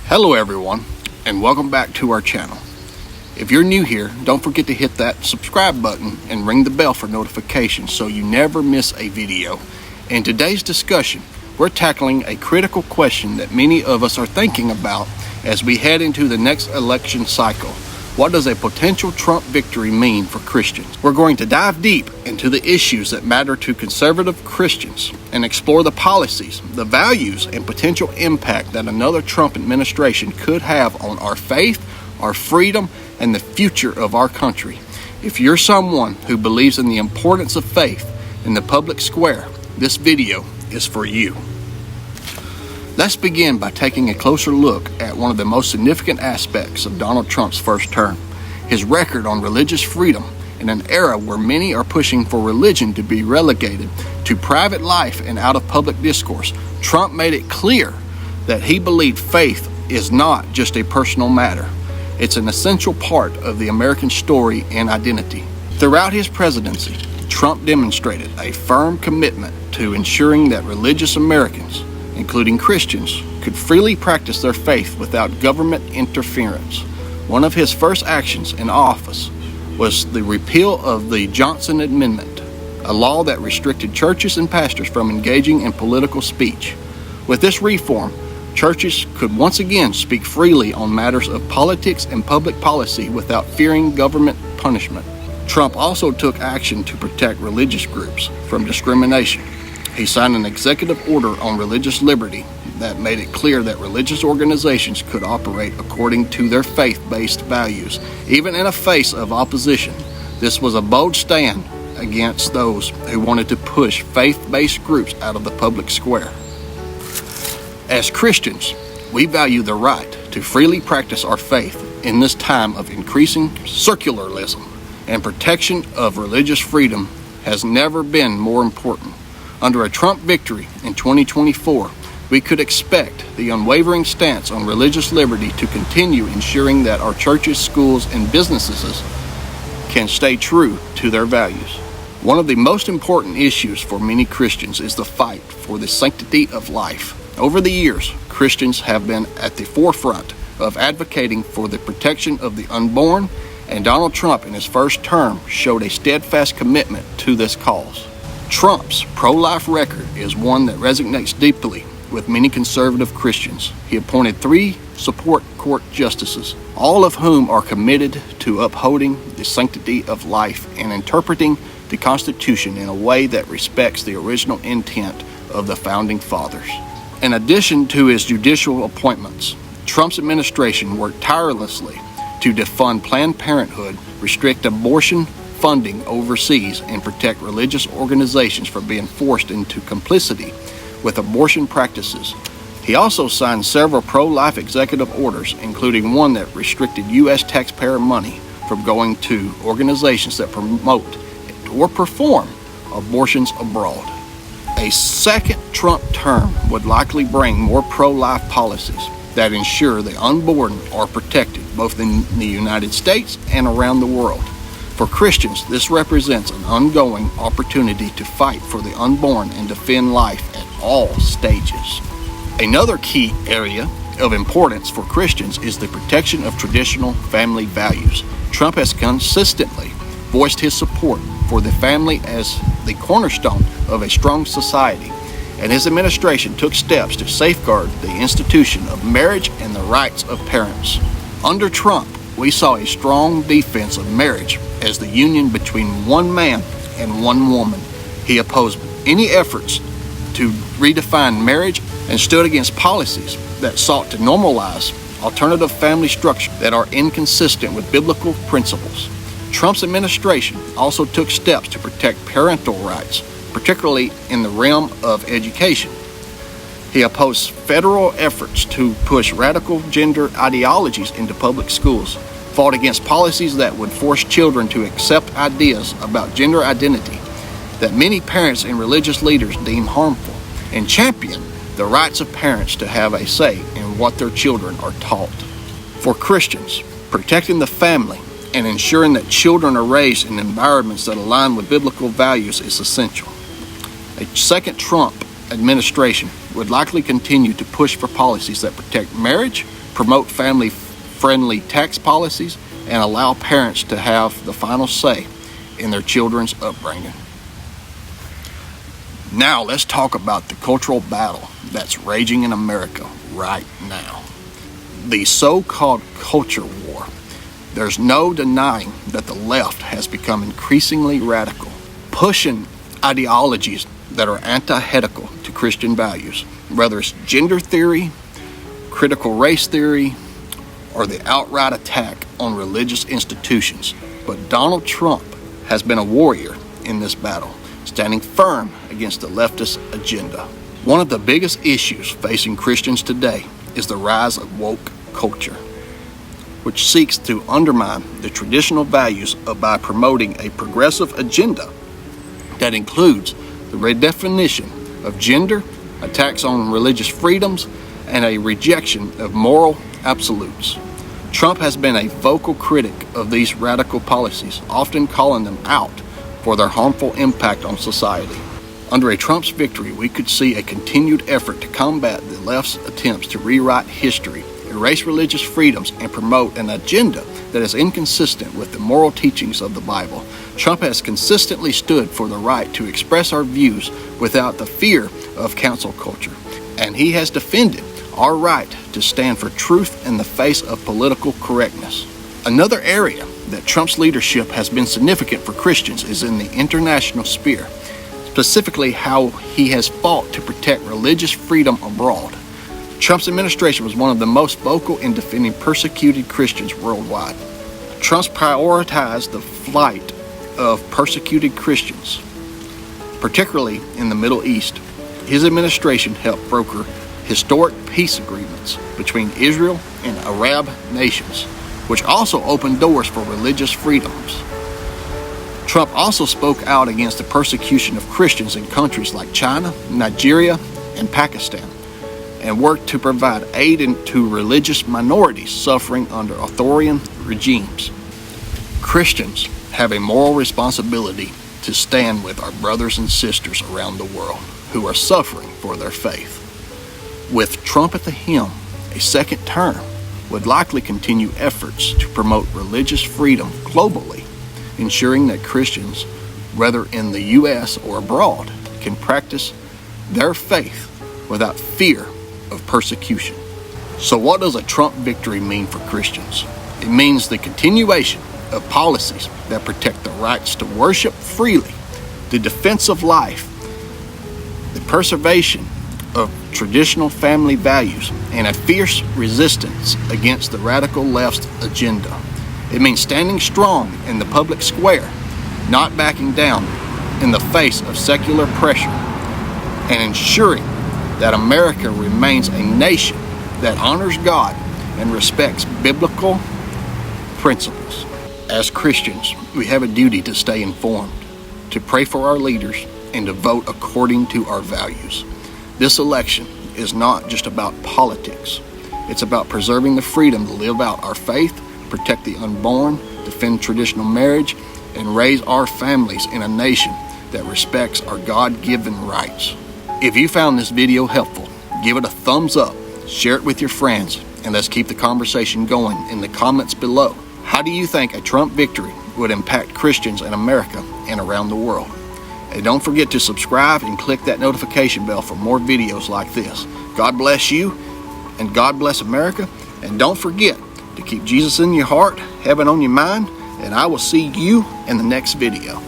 Hello everyone, and welcome back to our channel. If you're new here, don't forget to hit that subscribe button and ring the bell for notifications so you never miss a video. In today's discussion, we're tackling a critical question that many of us are thinking about as we head into the next election cycle. What does a potential Trump victory mean for Christians? We're going to dive deep into the issues that matter to conservative Christians and explore the policies, the values, and potential impact that another Trump administration could have on our faith, our freedom, and the future of our country. If you're someone who believes in the importance of faith in the public square, this video is for you. Let's begin by taking a closer look at one of the most significant aspects of Donald Trump's first term, his record on religious freedom. In an era where many are pushing for religion to be relegated to private life and out of public discourse, Trump made it clear that he believed faith is not just a personal matter. It's an essential part of the American story and identity. Throughout his presidency, Trump demonstrated a firm commitment to ensuring that religious Americans, including Christians, could freely practice their faith without government interference. One of his first actions in office was the repeal of the Johnson Amendment, a law that restricted churches and pastors from engaging in political speech. With this reform, churches could once again speak freely on matters of politics and public policy without fearing government punishment. Trump also took action to protect religious groups from discrimination. He signed an executive order on religious liberty that made it clear that religious organizations could operate according to their faith-based values, even in the face of opposition. This was a bold stand against those who wanted to push faith-based groups out of the public square. As Christians, we value the right to freely practice our faith in this time of increasing secularism, and protection of religious freedom has never been more important. Under a Trump victory in 2024, we could expect the unwavering stance on religious liberty to continue ensuring that our churches, schools, and businesses can stay true to their values. One of the most important issues for many Christians is the fight for the sanctity of life. Over the years, Christians have been at the forefront of advocating for the protection of the unborn, and Donald Trump in his first term showed a steadfast commitment to this cause. Trump's pro-life record is one that resonates deeply with many conservative Christians. He appointed 3 Supreme Court justices, all of whom are committed to upholding the sanctity of life and interpreting the Constitution in a way that respects the original intent of the Founding Fathers. In addition to his judicial appointments, Trump's administration worked tirelessly to defund Planned Parenthood, restrict abortion funding overseas, and protect religious organizations from being forced into complicity with abortion practices. He also signed several pro-life executive orders, including one that restricted U.S. taxpayer money from going to organizations that promote or perform abortions abroad. A second Trump term would likely bring more pro-life policies that ensure the unborn are protected both in the United States and around the world. For Christians, this represents an ongoing opportunity to fight for the unborn and defend life at all stages. Another key area of importance for Christians is the protection of traditional family values. Trump has consistently voiced his support for the family as the cornerstone of a strong society, and his administration took steps to safeguard the institution of marriage and the rights of parents. Under Trump, we saw a strong defense of marriage as the union between one man and one woman. He opposed any efforts to redefine marriage and stood against policies that sought to normalize alternative family structures that are inconsistent with biblical principles. Trump's administration also took steps to protect parental rights, particularly in the realm of education. He opposed federal efforts to push radical gender ideologies into public schools, fought against policies that would force children to accept ideas about gender identity that many parents and religious leaders deem harmful, and championed the rights of parents to have a say in what their children are taught. For Christians, protecting the family and ensuring that children are raised in environments that align with biblical values is essential. A second Trump administration would likely continue to push for policies that protect marriage, promote family-friendly tax policies, and allow parents to have the final say in their children's upbringing. Now let's talk about the cultural battle that's raging in America right now. The so-called culture war. There's no denying that the left has become increasingly radical, pushing ideologies that are antithetical to Christian values, whether it's gender theory, critical race theory, or the outright attack on religious institutions. But Donald Trump has been a warrior in this battle, standing firm against the leftist agenda. One of the biggest issues facing Christians today is the rise of woke culture, which seeks to undermine the traditional values by promoting a progressive agenda that includes the redefinition of gender, attacks on religious freedoms, and a rejection of moral absolutes. Trump has been a vocal critic of these radical policies, often calling them out for their harmful impact on society. Under a Trump's victory, we could see a continued effort to combat the left's attempts to rewrite history, erase religious freedoms, and promote an agenda that is inconsistent with the moral teachings of the Bible. Trump has consistently stood for the right to express our views without the fear of cancel culture, and he has defended our right to stand for truth in the face of political correctness. Another area that Trump's leadership has been significant for Christians is in the international sphere, specifically how he has fought to protect religious freedom abroad. Trump's administration was one of the most vocal in defending persecuted Christians worldwide. Trump's prioritized the plight of persecuted Christians, particularly in the Middle East. His administration helped broker historic peace agreements between Israel and Arab nations, which also opened doors for religious freedoms. Trump also spoke out against the persecution of Christians in countries like China, Nigeria, and Pakistan, and worked to provide aid to religious minorities suffering under authoritarian regimes. Christians have a moral responsibility to stand with our brothers and sisters around the world who are suffering for their faith. With Trump at the helm, a second term would likely continue efforts to promote religious freedom globally, ensuring that Christians, whether in the U.S. or abroad, can practice their faith without fear of persecution. So what does a Trump victory mean for Christians? It means the continuation of policies that protect the rights to worship freely, the defense of life, the preservation of traditional family values, and a fierce resistance against the radical left's agenda. It means standing strong in the public square, not backing down in the face of secular pressure, and ensuring that America remains a nation that honors God and respects biblical principles. As Christians, we have a duty to stay informed, to pray for our leaders, and to vote according to our values. This election is not just about politics. It's about preserving the freedom to live out our faith, protect the unborn, defend traditional marriage, and raise our families in a nation that respects our God-given rights. If you found this video helpful, give it a thumbs up, share it with your friends, and let's keep the conversation going in the comments below. How do you think a Trump victory would impact Christians in America and around the world? And don't forget to subscribe and click that notification bell for more videos like this. God bless you, and God bless America. And don't forget to keep Jesus in your heart, heaven on your mind, and I will see you in the next video.